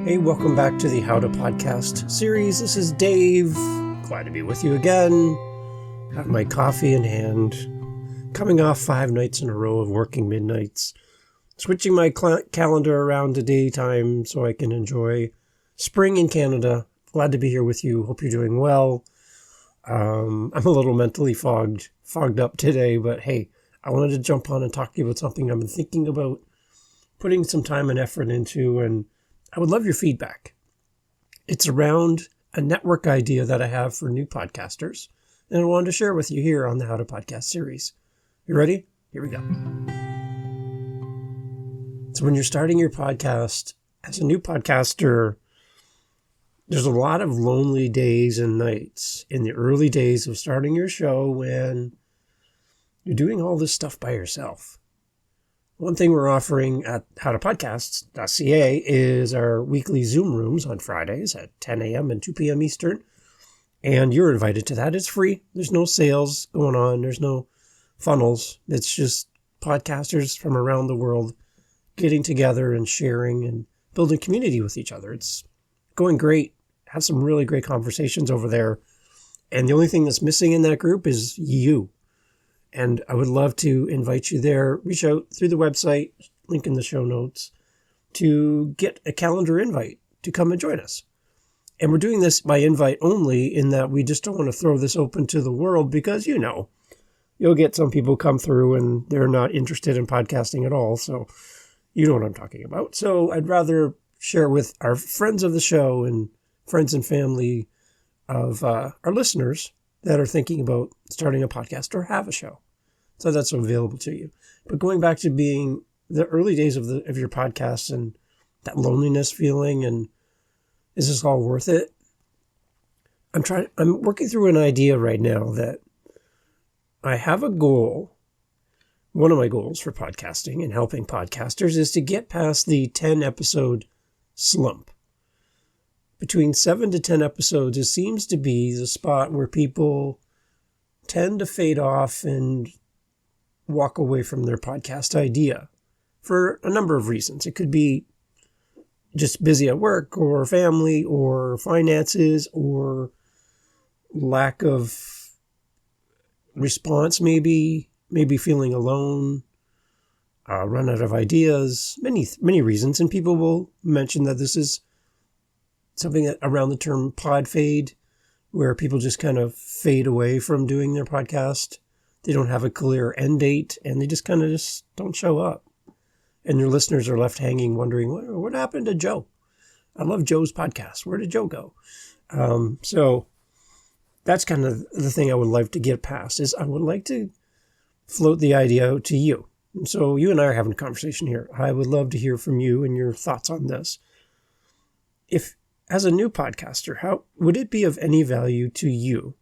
Hey, welcome back to the How to Podcast series. This is Dave. Glad to be with you again. Have my coffee in hand. Coming off 5 nights in a row of working midnights. Switching my calendar around to daytime so I can enjoy spring in Canada. Glad to be here with you. Hope you're doing well. I'm a little mentally fogged up today, but hey, I wanted to jump on and talk to you about something I've been thinking about putting some time and effort into, and I would love your feedback. It's around a network idea that I have for new podcasters, and I wanted to share with you here on the How to Podcast series. You ready? Here we go. So when you're starting your podcast, as a new podcaster, there's a lot of lonely days and nights in the early days of starting your show when you're doing all this stuff by yourself. One thing we're offering at howtopodcasts.ca is our weekly Zoom rooms on Fridays at 10 a.m. and 2 p.m. Eastern. And you're invited to that. It's free. There's no sales going on. There's no funnels. It's just podcasters from around the world getting together and sharing and building community with each other. It's going great. Have some really great conversations over there. And the only thing that's missing in that group is you. And I would love to invite you there. Reach out through the website, link in the show notes, to get a calendar invite to come and join us. And we're doing this by invite only, in that we just don't want to throw this open to the world because, you'll get some people come through and they're not interested in podcasting at all. So you know what I'm talking about. So I'd rather share with our friends of the show and friends and family of our listeners that are thinking about starting a podcast or have a show. So that's available to you. But going back to being the early days of your podcast and that loneliness feeling, and is this all worth it? I'm working through an idea right now that I have a goal. One of my goals for podcasting and helping podcasters is to get past the 10 episode slump. Between 7 to 10 episodes, it seems to be the spot where people tend to fade off and walk away from their podcast idea for a number of reasons. It could be just busy at work or family or finances or lack of response, maybe feeling alone, run out of ideas, many reasons. And people will mention that this is something that around the term Podfade, where people just kind of fade away from doing their podcast. They don't have a clear end date, and they just kind of don't show up. And your listeners are left hanging, wondering, what happened to Joe? I love Joe's podcast. Where did Joe go? So that's kind of the thing I would like to get past, is I would like to float the idea out to you. And so you and I are having a conversation here. I would love to hear from you and your thoughts on this. As a new podcaster, how would it be of any value to you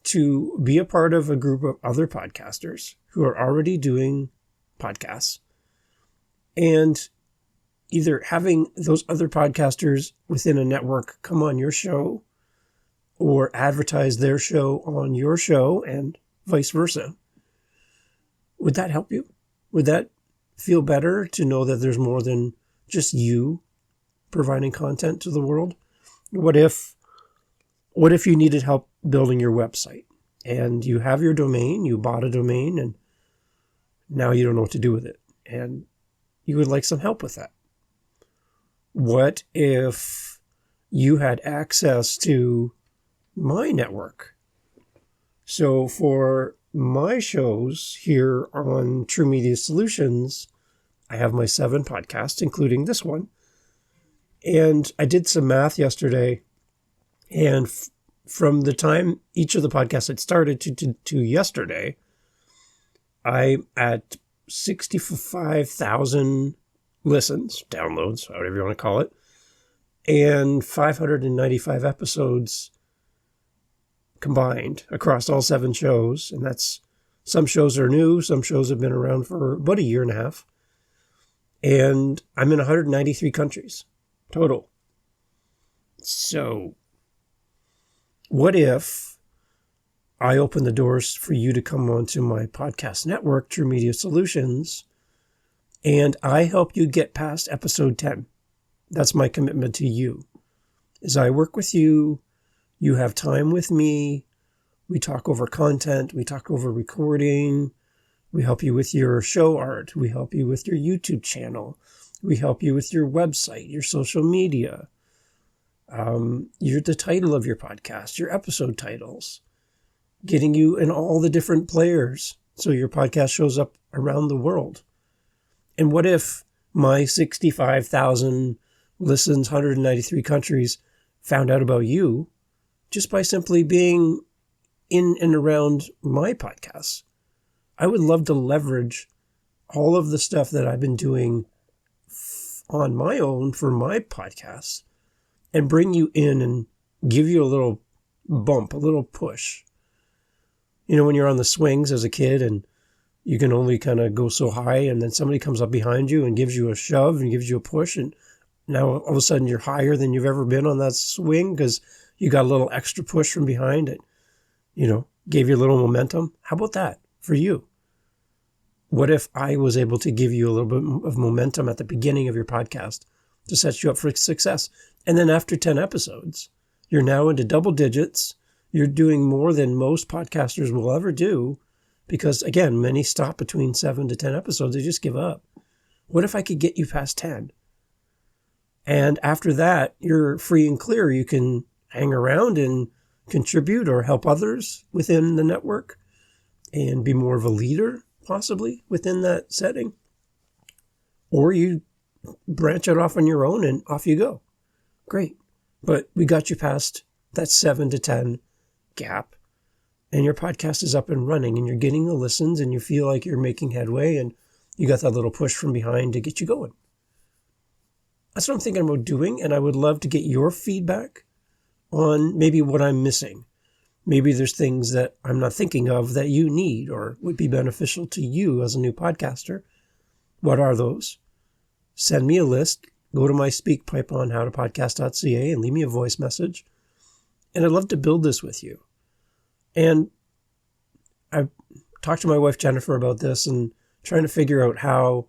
to be a part of a group of other podcasters who are already doing podcasts, and either having those other podcasters within a network come on your show or advertise their show on your show and vice versa? Would that help you? Would that feel better to know that there's more than just you providing content to the world? What if you needed help building your website and you have your domain, you bought a domain, and now you don't know what to do with it, and you would like some help with that? What if you had access to my network? So for my shows here on True Media Solutions, I have my 7 podcasts, including this one. And I did some math yesterday, and from the time each of the podcasts had started to yesterday, I'm at 65,000 listens, downloads, whatever you want to call it, and 595 episodes combined across all 7 shows. And that's, some shows are new, some shows have been around for about a year and a half. And I'm in 193 countries. Total. So what if I open the doors for you to come onto my podcast network, True Media Solutions, and I help you get past episode 10? That's my commitment to you. As I work with you, you have time with me. We talk over content. We talk over recording. We help you with your show art. We help you with your YouTube channel. We help you with your website, your social media, the title of your podcast, your episode titles, getting you in all the different players so your podcast shows up around the world. And what if my 65,000 listens, 193 countries found out about you just by simply being in and around my podcasts? I would love to leverage all of the stuff that I've been doing on my own for my podcasts and bring you in and give you a little bump, a little push. You know, when you're on the swings as a kid and you can only kind of go so high, and then somebody comes up behind you and gives you a shove and gives you a push, and now all of a sudden you're higher than you've ever been on that swing because you got a little extra push from behind it, gave you a little momentum. How about that for you? What if I was able to give you a little bit of momentum at the beginning of your podcast to set you up for success? And then after 10 episodes, you're now into double digits. You're doing more than most podcasters will ever do because, again, many stop between 7 to 10 episodes. They just give up. What if I could get you past 10? And after that, you're free and clear. You can hang around and contribute or help others within the network and be more of a leader, possibly, within that setting. Or you branch it off on your own and off you go. Great. But we got you past that 7 to 10 gap, and your podcast is up and running, and you're getting the listens, and you feel like you're making headway, and you got that little push from behind to get you going. That's what I'm thinking about doing, and I would love to get your feedback on maybe what I'm missing. Maybe there's things that I'm not thinking of that you need or would be beneficial to you as a new podcaster. What are those? Send me a list. Go to my speak pipe on howtopodcast.ca and leave me a voice message. And I'd love to build this with you. And I've talked to my wife, Jennifer, about this and trying to figure out how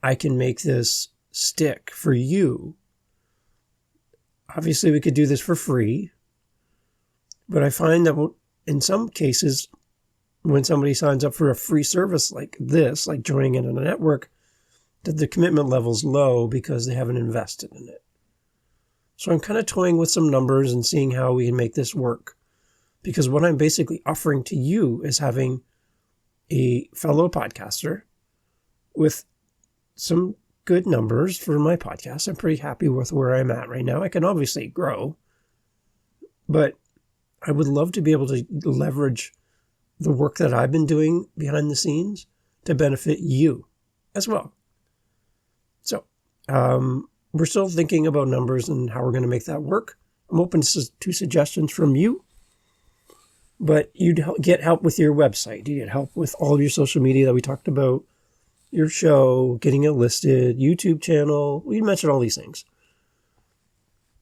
I can make this stick for you. Obviously, we could do this for free. But I find that in some cases, when somebody signs up for a free service like this, like joining in on a network, that the commitment level's low because they haven't invested in it. So I'm kind of toying with some numbers and seeing how we can make this work. Because what I'm basically offering to you is having a fellow podcaster with some good numbers for my podcast. I'm pretty happy with where I'm at right now. I can obviously grow, but I would love to be able to leverage the work that I've been doing behind the scenes to benefit you as well. So we're still thinking about numbers and how we're going to make that work. I'm open to suggestions from you. But you'd get help with your website. You get help with all of your social media that we talked about, your show, getting it listed, YouTube channel. We mentioned all these things.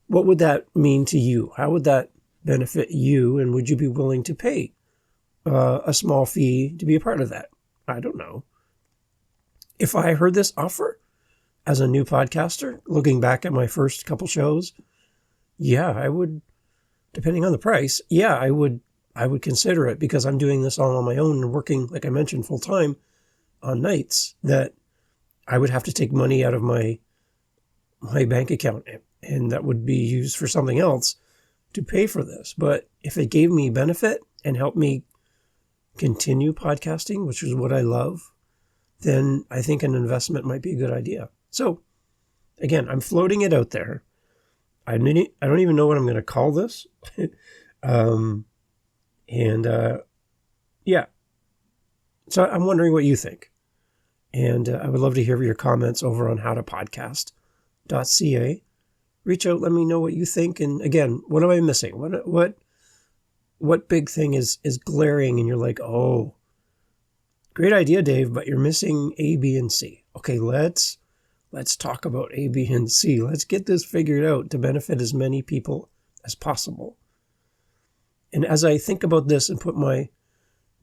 What would that mean to you? How would that benefit you? And would you be willing to pay a small fee to be a part of that? I don't know. If I heard this offer as a new podcaster, looking back at my first couple shows, yeah, I would, depending on the price, yeah, I would consider it because I'm doing this all on my own and working, like I mentioned, full time on nights that I would have to take money out of my bank account and that would be used for something else to pay for this. But if it gave me benefit and helped me continue podcasting, which is what I love, then I think an investment might be a good idea. So again, I'm floating it out there. I don't even know what I'm going to call this. Yeah. So I'm wondering what you think. And I would love to hear your comments over on howtopodcast.ca. Reach out, let me know what you think. And again, what am I missing? What big thing is glaring and you're like, oh, great idea, Dave, but you're missing A, B, and C. Okay, let's talk about A, B, and C. Let's get this figured out to benefit as many people as possible. And as I think about this and put my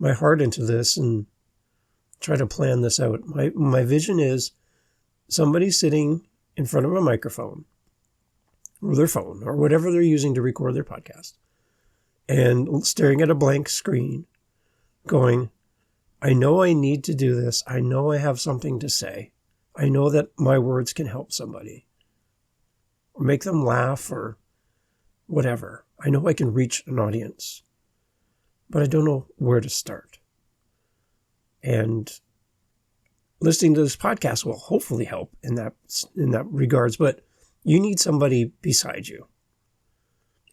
heart into this and try to plan this out, my vision is somebody sitting in front of a microphone or their phone or whatever they're using to record their podcast and staring at a blank screen going, I know I need to do this. I know I have something to say. I know that my words can help somebody or make them laugh or whatever. I know I can reach an audience, but I don't know where to start. And listening to this podcast will hopefully help in that regards, but you need somebody beside you.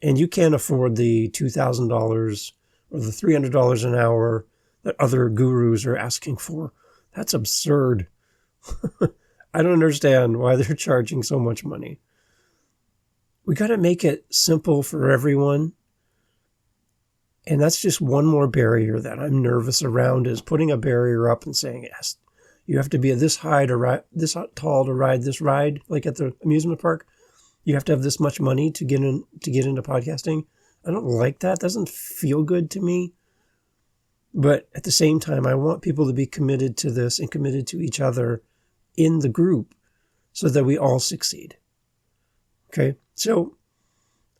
And you can't afford the $2,000 or the $300 an hour that other gurus are asking for. That's absurd. I don't understand why they're charging so much money. We got to make it simple for everyone. And that's just one more barrier that I'm nervous around, is putting a barrier up and saying, yes, you have to be this high to ride, this tall to ride this ride, like at the amusement park. You have to have this much money to get into podcasting. I don't like that. It doesn't feel good to me. But at the same time, I want people to be committed to this and committed to each other in the group so that we all succeed. Okay, so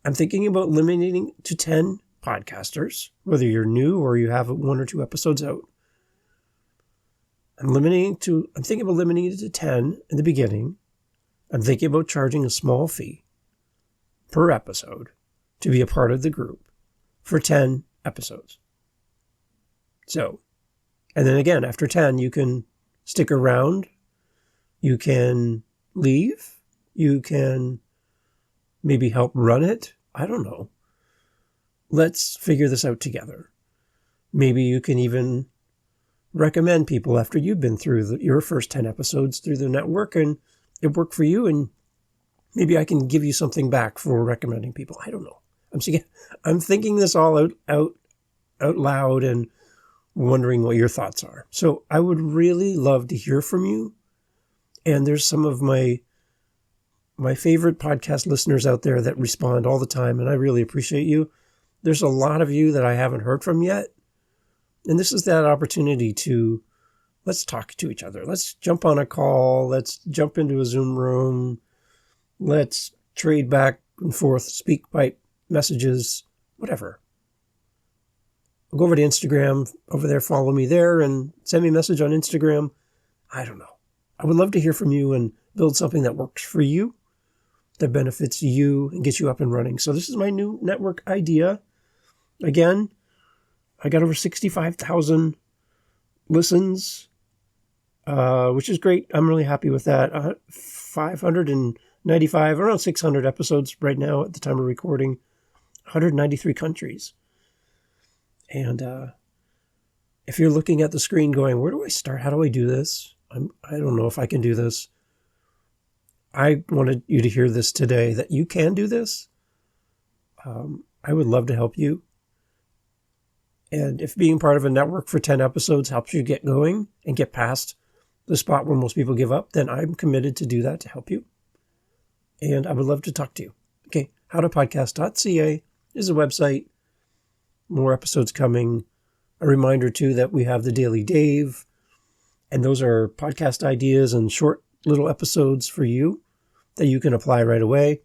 I'm thinking about limiting to 10 podcasters, whether you're new or you have 1 or 2 episodes out. I'm thinking about limiting it to 10 in the beginning. I'm thinking about charging a small fee per episode to be a part of the group for 10 episodes. So, and then again, after 10, you can stick around, you can leave, you can maybe help run it. I don't know. Let's figure this out together. Maybe you can even recommend people after you've been through your first 10 episodes through the network and it worked for you, and maybe I can give you something back for recommending people. I don't know. I'm thinking this all out loud and wondering what your thoughts are. So I would really love to hear from you. And there's some of my favorite podcast listeners out there that respond all the time, and I really appreciate you. There's a lot of you that I haven't heard from yet. And this is that opportunity to, let's talk to each other. Let's jump on a call. Let's jump into a Zoom room. Let's trade back and forth, speak by messages, whatever. Go over to Instagram, over there, follow me there, and send me a message on Instagram. I don't know. I would love to hear from you and build something that works for you, that benefits you, and gets you up and running. So this is my new network idea. Again, I got over 65,000 listens, which is great. I'm really happy with that. 595, around 600 episodes right now at the time of recording, 193 countries. And if you're looking at the screen going, where do I start? How do I do this? I don't know if I can do this. I wanted you to hear this today, that you can do this. I would love to help you. And if being part of a network for 10 episodes helps you get going and get past the spot where most people give up, then I'm committed to do that to help you. And I would love to talk to you. Okay, howtopodcast.ca is a website. More episodes coming. A reminder, too, that we have the Daily Dave. And those are podcast ideas and short little episodes for you that you can apply right away.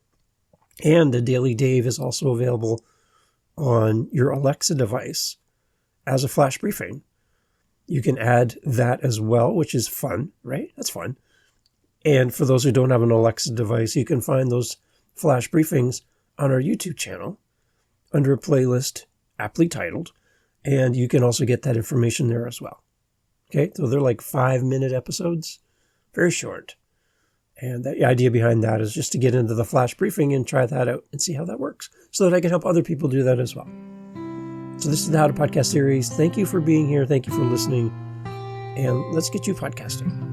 And the Daily Dave is also available on your Alexa device as a flash briefing. You can add that as well, which is fun, right? That's fun. And for those who don't have an Alexa device, you can find those flash briefings on our YouTube channel under a playlist aptly titled. And you can also get that information there as well. Okay, so they're like 5-minute episodes, very short. And the idea behind that is just to get into the flash briefing and try that out and see how that works so that I can help other people do that as well. So this is the How to Podcast series. Thank you for being here. Thank you for listening. And let's get you podcasting.